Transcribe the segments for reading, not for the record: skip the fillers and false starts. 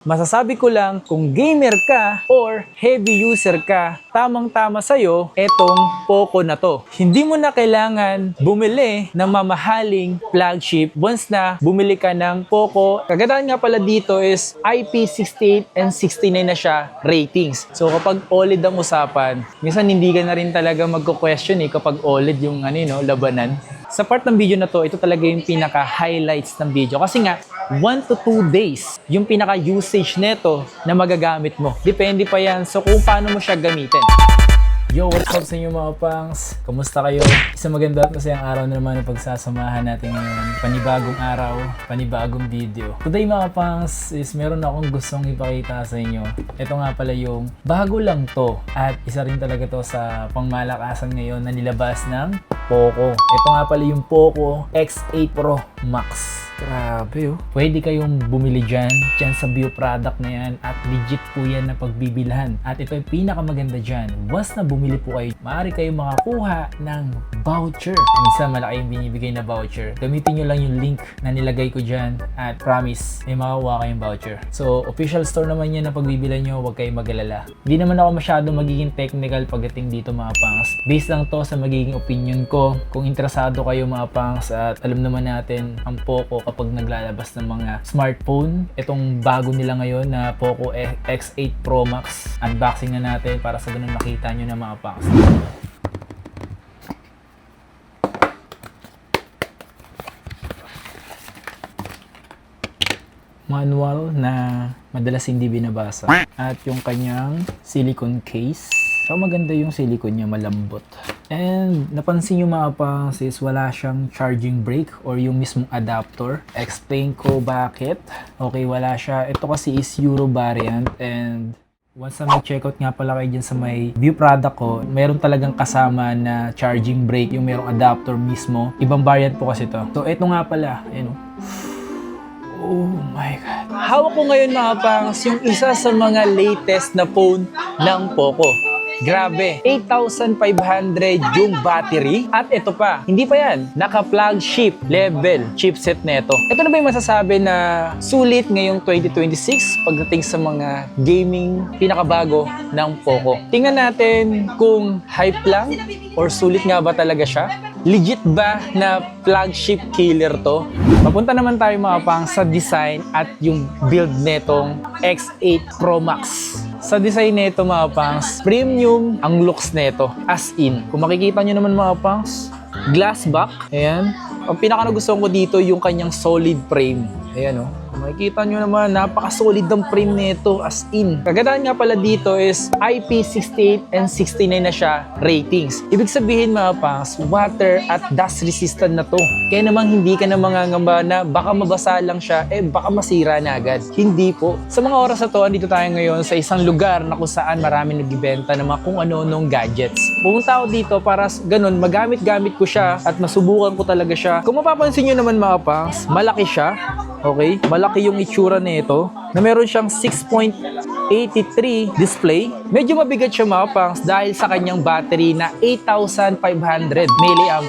Masasabi ko lang, kung gamer ka or heavy user ka, tamang-tama sa'yo etong Poco na to. Hindi mo na kailangan bumili ng mamahaling flagship once na bumili ka ng Poco. Kagandahan nga pala dito is IP68 and 69 na siya ratings. So kapag OLED ang usapan, minsan hindi ka na rin talaga magko-question kapag OLED yung labanan. Sa part ng video na to, ito talaga yung pinaka-highlights ng video. Kasi nga, 1 to 2 days yung pinaka-usage neto na magagamit mo. Depende pa yan so kung paano mo siya gamitin. Yo, what's up sa inyo mga pangs? Kamusta kayo? Isang maganda at masayang araw na naman ang pagsasamahan natin ngayon. Panibagong araw, panibagong video. Today mga pangs is meron akong gustong ipakita sa inyo. Ito nga pala yung bago lang to at isa rin talaga to sa pangmalakasan ngayon na nilabas ng Poco. Ito nga pala yung Poco X8 Pro Max. Grabe oh. Pwede kayong bumili dyan sa view product na yan at legit po yan na pagbibilhan. At ito yung pinakamaganda dyan. Once na bumili po kayo, maaari kayong makakuha ng voucher. Minsan malaki yung binibigay na voucher. Gamitin nyo lang yung link na nilagay ko dyan at promise, may makakuha kayong voucher. So, official store naman yan na pagbibilan nyo, huwag kayong mag-alala. Hindi naman ako masyado magiging technical pagdating dito mga pangs. Based lang to sa magiging opinion ko. Kung interesado kayo mga pangs at alam naman natin ang Poco kapag naglalabas ng mga smartphone. Itong bago nila ngayon na Poco X8 Pro Max. Unboxing na natin para sa ganun makita nyo na mga pangs. Manual na madalas hindi binabasa. At yung kanyang silicone case. So maganda yung silicone niya, malambot. And napansin nyo mga pangs is wala siyang charging brick or yung mismong adapter. Explain ko bakit. Okay, wala siya. Ito kasi is Euro variant and once na may checkout nga pala kayo dyan sa may view product ko, meron talagang kasama na charging brick, yung merong adapter mismo. Ibang variant po kasi to. So ito nga pala, oh my God. Hawak ko ngayon mga pangs yung isa sa mga latest na phone ng Poco. Grabe, 8,500 yung battery. At ito pa, hindi pa yan, naka-flagship level chipset neto. Ito na ba yung masasabi na sulit ngayong 2026 pagdating sa mga gaming pinakabago ng Poco? Tingnan natin kung hype lang or sulit nga ba talaga siya? Legit ba na flagship killer to? Papunta naman tayo mga pang sa design at yung build netong X8 Pro Max. Sa design nito mga pangs, premium ang looks nito. As in, kung makikita nyo naman mga pangs, glass back. Ayan. Ang pinaka-nagustuhan ko dito yung kanyang solid frame. Ayan o. Kung makikita nyo naman, napaka-solid ang frame nito. As in. Kagandahan nga pala dito is IP68 and 69 na siya ratings. Ibig sabihin mga pangs, water at dust resistant na to. Kaya namang hindi ka na mangangamba na baka mabasa lang siya, baka masira na agad. Hindi po. Sa mga oras na to, andito tayo ngayon sa isang lugar na kung saan marami nagbibenta ng mga kung ano-anong gadgets. Pumunta ako dito para ganun, magamit-gamit ko siya at masubukan ko talaga siya. Kung mapapansin nyo naman mga pangs, malaki siya. Okay? Malaki yung itsura nito na meron siyang 6.83 display. Medyo mabigat siya mga pangs dahil sa kanyang battery na 8,500 mAh.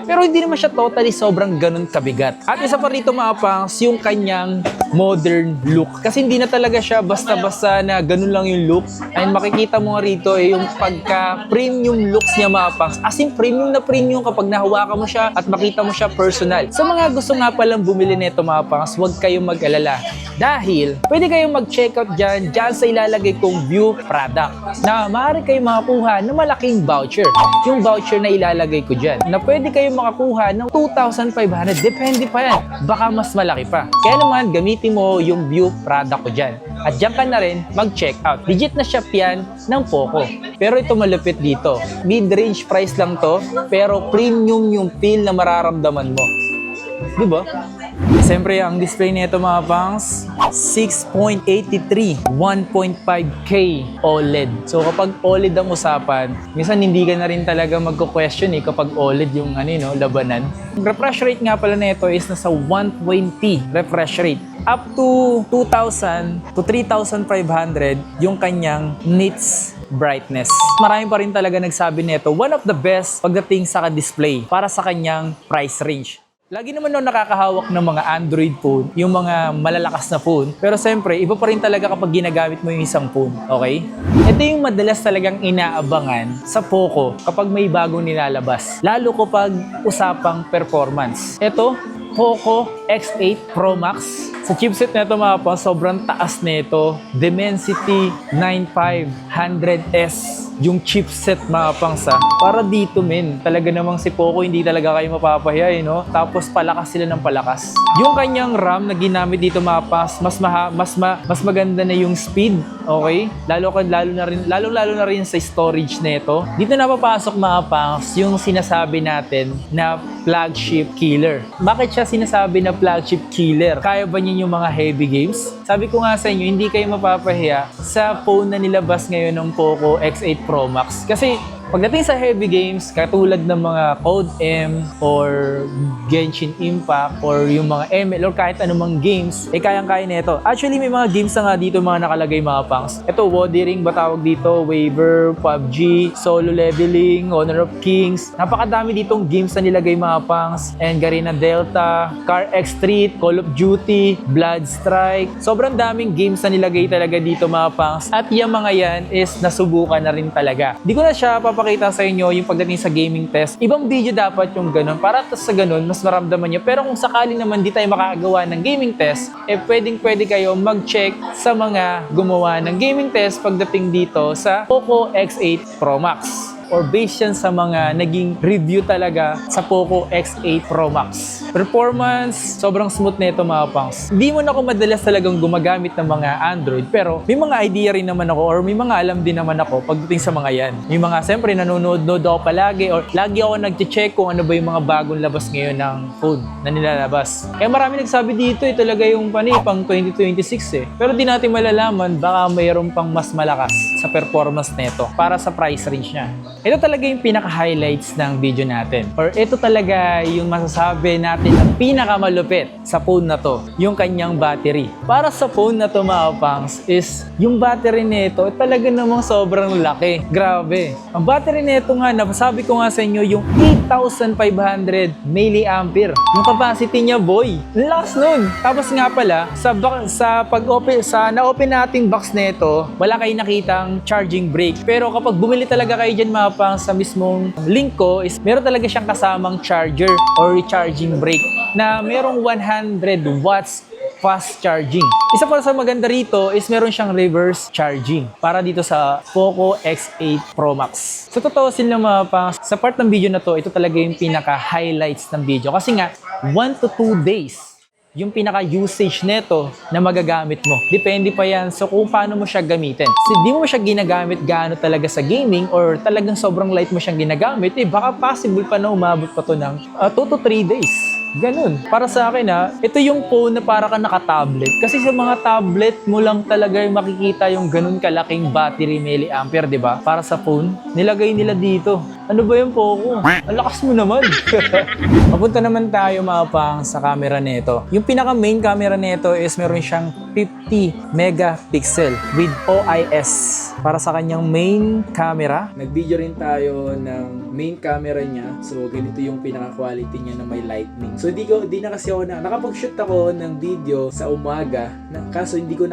Pero hindi naman siya totally sobrang ganun kabigat. At isa pa rito mga pangs, yung kanyang modern look. Kasi hindi na talaga siya basta-basta na ganun lang yung look. And makikita mo nga rito yung pagka-premium looks niya mga pangs. As in premium na premium kapag nahawakan mo siya at makita mo siya personal. Sa mga gusto nga palang bumili nito mga pangs, huwag kayong mag-alala. Dahil pwede kayong mag-checkout dyan sa ilalagay kong view product na maaari kayong makakuha ng malaking voucher. Yung voucher na ilalagay ko dyan na pwede kayong makakuha ng 2,500. Depende pa yan. Baka mas malaki pa. Kaya naman, gamitin mo yung view product ko dyan. At dyan ka na rin mag-checkout. Legit na shop yan ng Poco. Pero ito malupit dito. Mid-range price lang to, pero premium yung feel na mararamdaman mo. Diba? Siyempre, ang display nito mga pangs, 6.83, 1.5K OLED. So kapag OLED ang usapan, minsan hindi ka na rin talaga magko-question kapag OLED yung labanan. Refresh rate nga pala nito is nasa 120 refresh rate. Up to 2,000 to 3,500 yung kanyang nits brightness. Marami pa rin talaga nagsabi nito, one of the best pagdating sa display para sa kanyang price range. Lagi naman nung nakakahawak ng mga Android phone, yung mga malalakas na phone. Pero siyempre, iba pa rin talaga kapag ginagamit mo yung isang phone, okay? Ito yung madalas talagang inaabangan sa Poco kapag may bagong nilalabas. Lalo kapag usapang performance. Ito, Poco X8 Pro Max. Sa chipset na ito mga pa, sobrang taas nito. Dimensity 9500S yung chipset mga pangsa. Para dito men, talaga namang si Poco hindi talaga kayo mapapahiya no? Tapos palakas sila ng palakas. Yung kanyang RAM na ginamit dito mga pangs, mas maganda na yung speed, okay? Lalo na rin sa storage nito. Dito na papasok mga pangs yung sinasabi natin na flagship killer. Bakit siya sinasabi na flagship killer? Kaya ba niya yung mga heavy games? Sabi ko nga sa inyo, hindi kayo mapapahiya sa phone na nilabas ngayon ng Poco X8 Pro Max. Kasi pagdating sa heavy games, katulad ng mga Code M or Genshin Impact or yung mga ML or kahit anumang games, kayang-kaya nito. Actually, may mga games na nga dito mga nakalagay mga pangs. Ito, Wuthering ba tawag dito? Waver, PUBG, Solo Leveling, Honor of Kings. Napakadami ditong games na nilagay mga pangs. And Garena Delta, Car X Street, Call of Duty, Blood Strike. Sobrang daming games na nilagay talaga dito mga pangs. At yung mga yan is nasubukan na rin talaga. Di ko na siya papakita sa inyo yung pagdating sa gaming test. Ibang video dapat yung ganun para sa ganun mas maramdaman nyo. Pero kung sakali naman di tayo makakagawa ng gaming test, pwede kayo mag-check sa mga gumawa ng gaming test pagdating dito sa Poco X8 Pro Max. Or based yan sa mga naging review talaga sa Poco X8 Pro Max. Performance, sobrang smooth nito mga pangs. Hindi mo na ako madalas talagang gumagamit ng mga Android, pero may mga idea rin naman ako or may mga alam din naman ako pagdating sa mga yan. Yung mga, siyempre, nanonood ako palagi or lagi ako nag-check kung ano ba yung mga bagong labas ngayon ng phone na nilalabas. Kaya marami nagsabi dito, talaga yung pang 2026 Pero di natin malalaman, baka mayroon pang mas malakas sa performance nito para sa price range niya. Ito talaga yung pinaka-highlights ng video natin. Or ito talaga yung masasabi natin na pinakamalupit sa phone na to, yung kanyang battery. Para sa phone na to mga pangs is yung battery nito talaga namang sobrang laki. Grabe. Ang battery nito nga, nasabi ko nga sa inyo, yung 8,500 mAh. Yung capacity niya, boy. Ang lakas nun. Tapos nga pala, sa na-open nating box nito, wala kayong nakitang charging brick. Pero kapag bumili talaga kayo dyan mga pang sa mismong link ko is meron talaga siyang kasamang charger or recharging brick na merong 100 watts fast charging. Isa pa sa maganda rito is meron siyang reverse charging para dito sa Poco X8 Pro Max. So totoo sila mga pang sa part ng video na to, ito talaga yung pinaka-highlights ng video kasi nga 1 to 2 days yung pinaka-usage neto na magagamit mo. Depende pa yan sa kung paano mo siya gamitin. Kasi di mo siya ginagamit gaano talaga sa gaming or talagang sobrang light mo siyang ginagamit, baka possible pa na umabot pa to ng 2 to 3 days. Ganun. Para sa akin ito yung phone na para ka naka-tablet. Kasi sa mga tablet mo lang talaga yung makikita yung ganun kalaking battery milliampere, di ba? Para sa phone, nilagay nila dito. Ano ba yung Poco? Ang lakas mo naman. Papunta naman tayo mga pang sa camera nito. Yung pinaka-main camera nito is meron siyang 50 megapixel with OIS para sa kanyang main camera. Nag-video rin tayo ng main camera niya. So, ganito yung pinaka-quality niya na may lightning. So, di na kasi ako nakapag-shoot ako ng video sa umaga. Kaso, hindi ko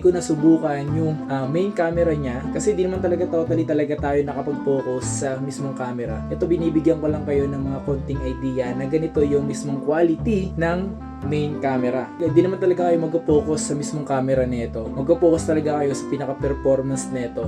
nasubukan yung main camera niya. Kasi di naman talaga totally talaga tayo nakapag-focus sa mismong camera. Ito, binibigyan ko lang kayo ng mga konting idea na ganito yung mismong quality ng main camera. Hindi naman talaga kayo mag-focus sa mismong camera nito. Mag-focus talaga kayo sa pinaka-performance nito.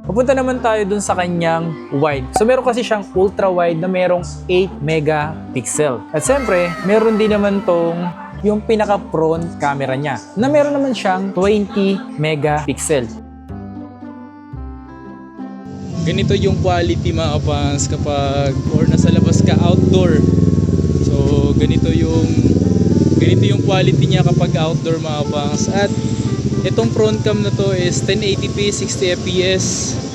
Pupunta naman tayo dun sa kanyang wide. So meron kasi siyang ultra wide na merong 8 megapixel. At siyempre, meron din naman tong yung pinaka-front camera niya na meron naman siyang 20 megapixel. Ganito yung quality mga fans kapag or nasa labas ka outdoor. So ganito yung quality niya kapag outdoor mga fans. At itong front cam na to is 1080p 60 fps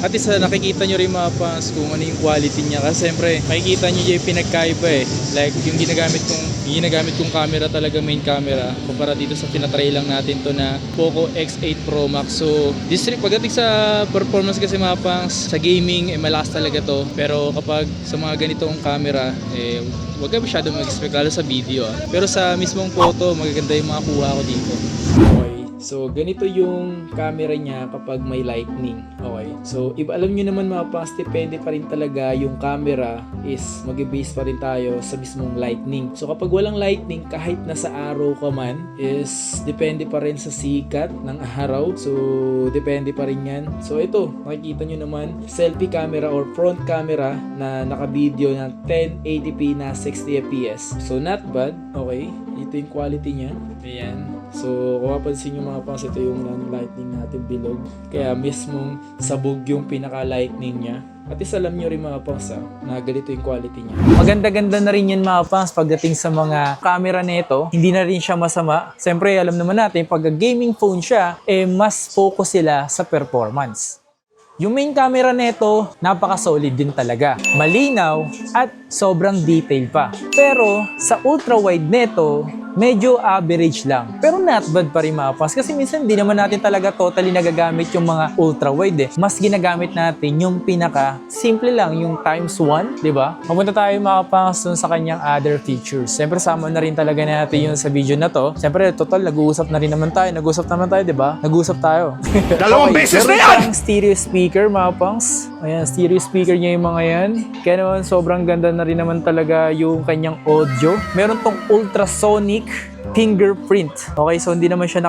At isa, nakikita nyo rin mga pangs kung ano yung quality niya. Kasi siyempre, makikita nyo yung pinagkaiba eh. Like, yung ginagamit kong camera talaga, main camera. Kumpara dito sa pinatry lang natin to na Poco X8 Pro Max. So, pagdating sa performance kasi mga pangs, sa gaming, malakas talaga to. Pero kapag sa mga ganitong camera, huwag ka masyado mag-expect, lalo sa video. Pero sa mismong photo, magaganda yung mga kuha ko dito. Okay. So, ganito yung camera niya kapag may lightning. Okay. So, alam nyo naman mga pangs, depende pa rin talaga yung camera is mag-base pa rin tayo sa mismong lightning. So, kapag walang lightning, kahit nasa araw ka man, is depende pa rin sa sikat ng araw. So, depende pa rin yan. So, ito, makikita nyo naman, selfie camera or front camera na naka-video na 1080p na 60 fps. So, not bad. Okay. Ito yung quality niya. Ayan. So, kung mapansin nyo mga pangs, ito yung lightning natin bilog. Kaya mismong sabog yung pinaka-lightning niya. At isa alam nyo rin mga pangs na ganito yung quality niya. Maganda-ganda na rin yan mga pangs pagdating sa mga camera nito. Hindi na rin siya masama. Siyempre, alam naman natin, pag gaming phone siya, mas focus sila sa performance. Yung main camera nito, napaka-solid din talaga. Malinaw at sobrang detail pa. Pero sa ultra-wide nito, medyo average lang. Pero not bad pa rin mga pangs. Kasi minsan di naman natin talaga totally nagagamit yung mga ultra-wide eh. Mas ginagamit natin yung pinaka simple lang, yung ×1, di ba? Mapunta tayo mga pangs dun sa kanyang other features. Siyempre sama na rin talaga natin yun sa video na to. Siyempre total nag-uusap na rin naman tayo. Nag-uusap naman tayo, di ba? Nag-uusap tayo. Dalawang beses na yan! Meron stereo speaker mga pangs. Ayan, stereo speaker niya yung mga yan. Kaya naman sobrang ganda na rin naman talaga yung kanyang audio. Meron tong ultrasonic fingerprint. Okay, so hindi naman siya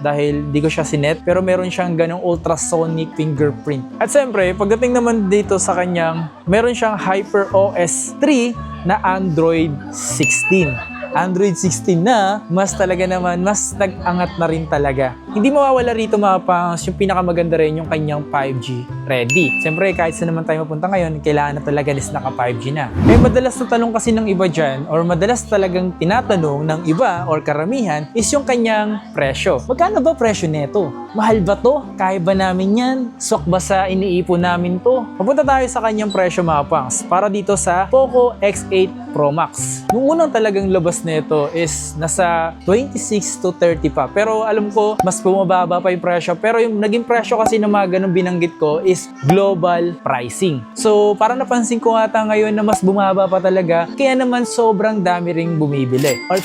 dahil di ko siya sinet, pero meron siyang ganong ultrasonic fingerprint. At siyempre, pagdating naman dito sa kanyang, meron siyang HyperOS 3 na Android 16. Android 16 na, mas talaga naman, mas nag-angat na rin talaga. Hindi mawawala rito mga pangs, yung pinakamaganda rin yung kanyang 5G ready. Siyempre, kahit saan naman tayo mapunta ngayon, kailangan na talaga is naka 5G na. Madalas na tanong kasi ng iba dyan, or madalas talagang tinatanong ng iba or karamihan, is yung kanyang presyo. Magkano ba presyo nito? Mahal ba to? Kaya ba namin yan? Swak ba sa iniipon namin to? Papunta tayo sa kanyang presyo mga pangs, para dito sa Poco X8 Pro Max. Yung unang talagang labas nito is nasa 26 to 30 pa. Pero alam ko, mas bumababa pa yung presyo. Pero yung naging presyo kasi na mga ganun binanggit ko is global pricing. So, parang napansin ko ata ngayon na mas bumaba pa talaga. Kaya naman sobrang dami ring bumibili. Or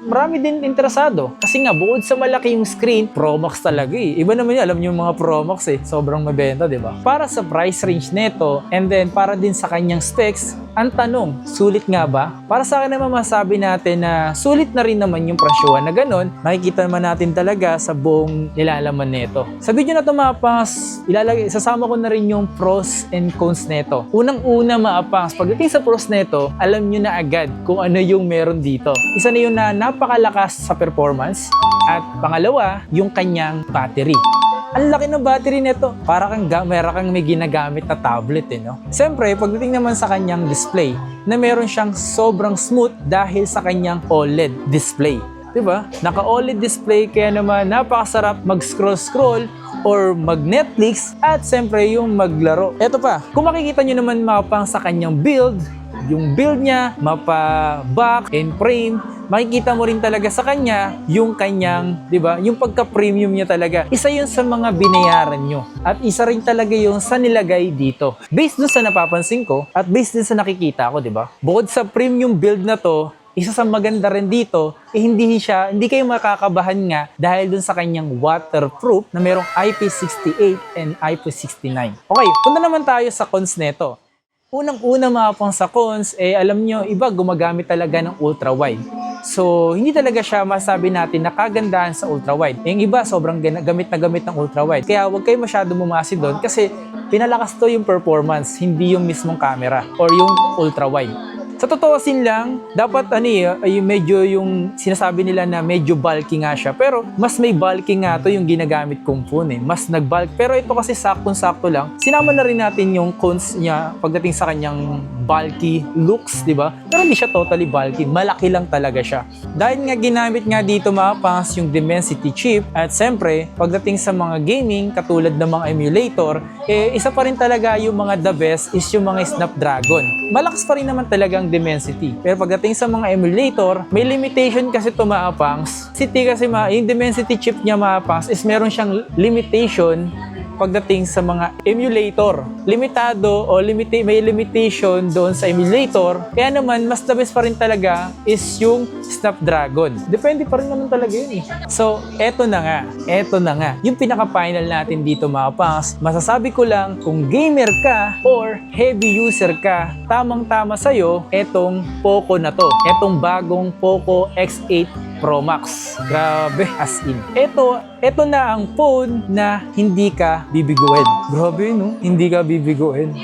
marami din interesado. Kasi nga, bukod sa malaki yung screen, Pro Max talaga eh. Iba naman yun, alam nyo yung mga Pro Max eh. Sobrang mabenta, di ba? Para sa price range nito, and then para din sa kanyang specs, ang tanong, sulit nga ba? Para sa akin naman masabi natin na sulit na rin naman yung presyohan na ganun. Makikita naman natin talaga sa buong nilalaman nito. Sa video na ito mga pangs, sasama ko na rin yung pros and cons nito. Unang-una mga pangs, pagdating sa pros nito, alam nyo na agad kung ano yung meron dito. Isa na yun na napakalakas sa performance. At pangalawa, yung kanyang battery. Ang laki ng battery nito. Para kang may ginagamit na tablet no? Siyempre, pagdating naman sa kanyang display, na meron siyang sobrang smooth dahil sa kanyang OLED display. Diba? Naka-OLED display kaya naman napakasarap mag-scroll or mag-Netflix at siyempre yung maglaro. Eto pa, kung makikita nyo naman mapang sa kanyang build, yung build niya, mapa back and frame, makikita mo rin talaga sa kanya yung kanyang, di ba, yung pagka-premium niya talaga. Isa yun sa mga binayaran nyo. At isa rin talaga yung sa nilagay dito. Based dun sa napapansin ko, at based dun sa nakikita ko, di ba, bukod sa premium build na to, isa sa maganda rin dito, hindi kayo makakabahan nga dahil dun sa kanyang waterproof na merong IP68 and IP69. Okay, punta naman tayo sa cons neto. Unang-una mga pang sa cons, alam nyo, iba gumagamit talaga ng ultra-wide. So, hindi talaga siya masabi natin na kagandahan sa ultra-wide. Yung iba, sobrang gamit na gamit ng ultra-wide. Kaya huwag kayo masyado bumasi doon kasi pinalakas to yung performance, hindi yung mismong camera or yung ultra-wide. Sa totoosin lang, dapat ay medyo yung sinasabi nila na medyo bulky nga siya. Pero mas may bulky nga to yung ginagamit kong phone Mas nag-bulk. Pero ito kasi saktong-sakto lang. Sinama na rin natin yung cons niya pagdating sa kanyang bulky looks, di ba? Pero hindi siya totally bulky. Malaki lang talaga siya. Dahil nga ginamit nga dito mga pangs yung Dimensity chip at siyempre, pagdating sa mga gaming, katulad ng mga emulator, isa pa rin talaga yung mga the best is yung mga Snapdragon. Malakas pa rin naman talagang Dimensity. Pero pagdating sa mga emulator, may limitation kasi ito mga pangs. Kasi yung Dimensity chip niya mga pangs is meron siyang limitation pagdating sa mga emulator. Limitado o may limitation doon sa emulator. Kaya naman, mas the best pa rin talaga is yung Snapdragon. Depende pa rin naman talaga yun So, eto na nga. Yung pinaka-final natin dito mga pangs, masasabi ko lang kung gamer ka or heavy user ka, tamang-tama sa'yo etong Poco na to. Etong bagong Poco X8 Pro Max. Grabe, as in. Ito na ang phone na hindi ka bibiguin. Grabe, no? Hindi ka bibiguin.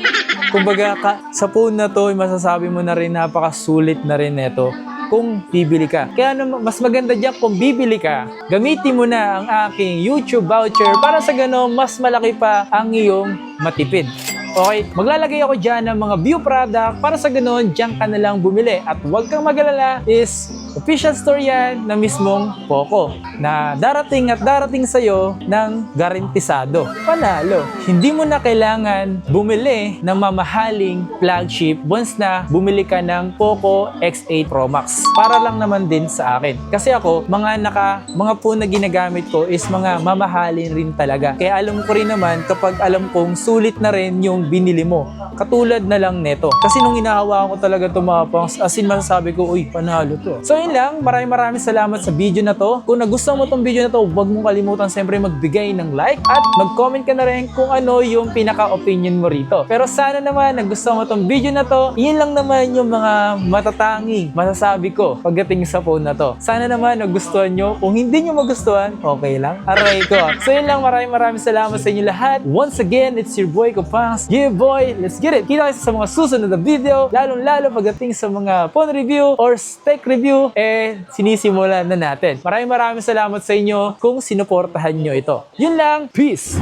Kumbaga, sa phone na to, masasabi mo na rin napakasulit na rin neto kung bibili ka. Kaya mas maganda dyan kung bibili ka, gamitin mo na ang aking YouTube voucher para sa gano'n mas malaki pa ang iyong matipid. Okay, maglalagay ako dyan ng mga view product para sa ganoon, dyan ka na lang bumili. At huwag kang mag-alala is official store yan na mismong Poco na darating sa'yo ng garantisado. Panalo. Hindi mo na kailangan bumili ng mamahaling flagship once na bumili ka ng Poco X8 Pro Max. Para lang naman din sa akin. Kasi ako, mga phone na ginagamit ko is mga mamahalin rin talaga. Kaya alam ko rin naman kapag alam kong sulit na rin yung binili mo. Katulad na lang neto. Kasi nung inahawakan ko talaga ito mga pangs, as in masasabi ko, uy, panalo to. So yun lang, maraming salamat sa video na to. Kung nagustuhan mo tong video na to, huwag mong kalimutan siyempre magbigay ng like at mag-comment ka na rin kung ano yung pinaka-opinion mo rito. Pero sana naman nagustuhan mo tong video na to, yun lang naman yung mga matatanging masasabi ko pagdating sa phone na to. Sana naman nagustuhan nyo. Kung hindi nyo magustuhan, okay lang. Aray ko. So yun lang, maraming salamat sa inyo lahat. Once again, it's your boy Kapangs. Yeah boy, let's get it! Kita kayo sa mga susunod na video, lalong-lalo pagdating sa mga phone review or tech review, sinisimulan na natin. Maraming salamat sa inyo kung sinuportahan nyo ito. Yun lang, peace!